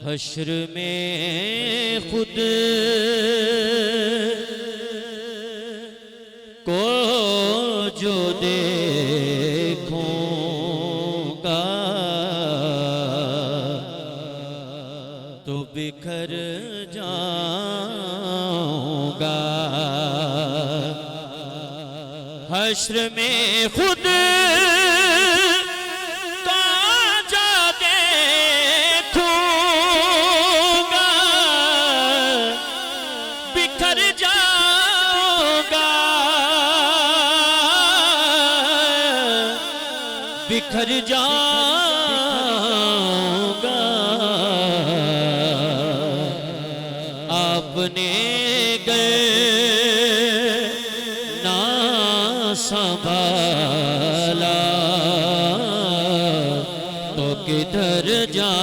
हश्र में खुद को जो देखूंगा तो बिखर जाऊंगा। हश्र में खुद बिखर जाऊंगा। आपने गए ना संभाला तो किधर जाऊंगा।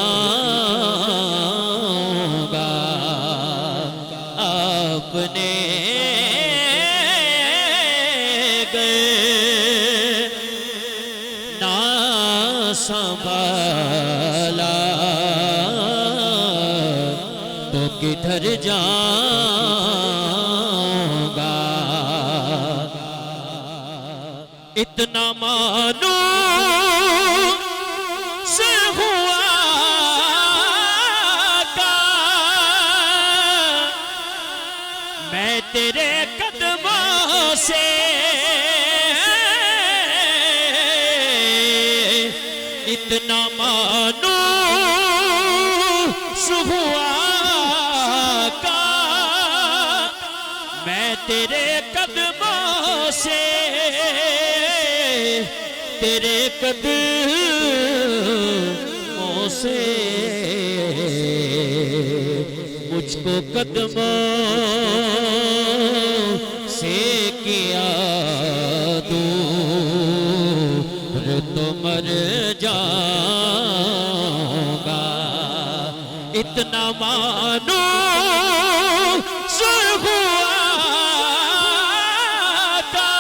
आपने संभाला तो किधर जाऊंगा। इतना मानो से हुआ का मैं तेरे कदमों से इतना मानो हुआ का मैं तेरे कदमों से तेरे कदमों से मुझको कदमों से किया दूर तो मर जाऊंगा। इतना मानो हुआ था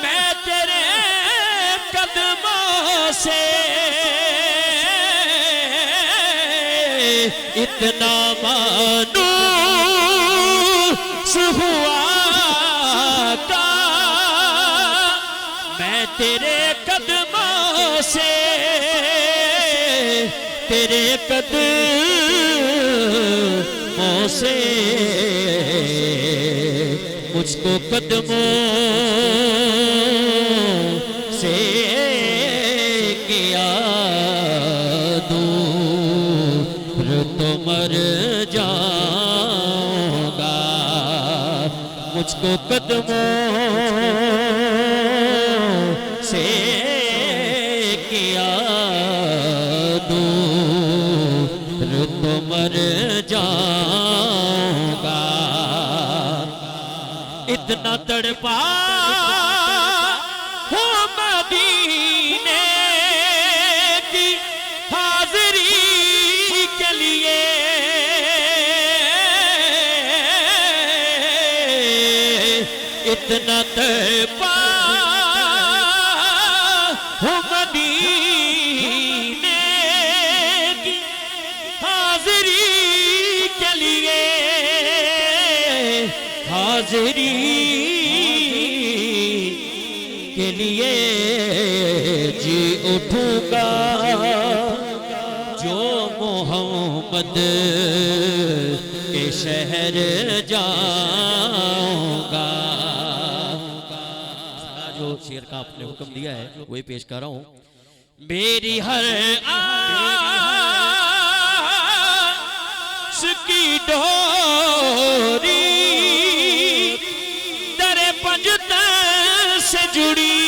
मैं तेरे कदमों से इतना मानो हुआ था मैं तेरे कदमों से तेरे कदमों से मुझको कदमों से किया दूर तो मर जाऊंगा। मुझको कदमों से किया दूर तो मर जाऊंगा। इतना तड़पा हो मदीने की हाज़री के लिए इतना तड़पा हो मदीने की हाज़री के लिए हाज़री के लिए जी उठूंगा जो मोहम्मद के शहर जाऊंगा। जो शेर का आपने हुक्म दिया है वही पेश कर रहा हूं। मेरी हर आस की डोरी दरे पंजतन से जुड़ी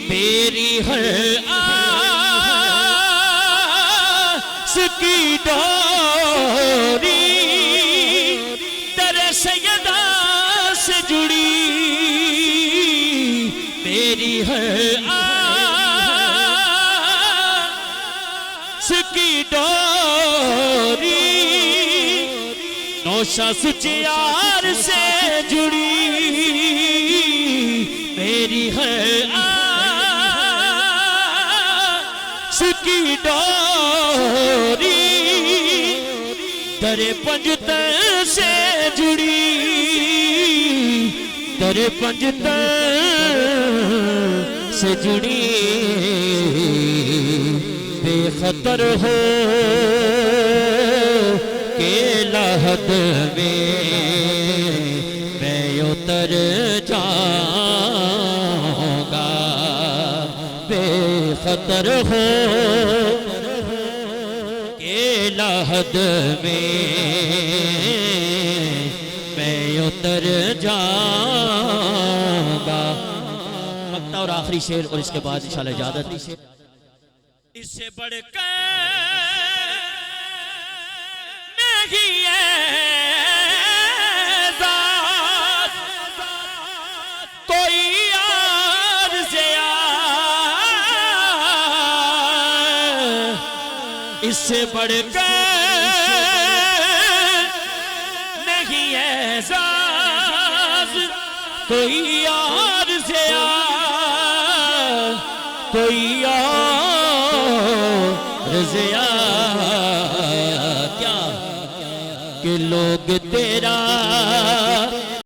मेरी हर आस की डोरी सैयदा से जुड़ी मेरी है आस की डोरी नौशा सुचियार से जुड़ी तेरे पंजतन से जुड़ी, तेरे पंजतन से जुड़ी बेखतर हो के लहद में मैं उतर जाऊंगा, बेखतर हो के लहद में मैं उतर जाऊंगा। मक्ता और आखिरी शेर और इसके बाद इंशाल्लाह इजाजत। इससे बढ़कर नहीं है ज़ात कोई यार से इससे बढ़कर नहीं है ज़ात कोई यार से कोई रज़िया क्या कि लोग तेरा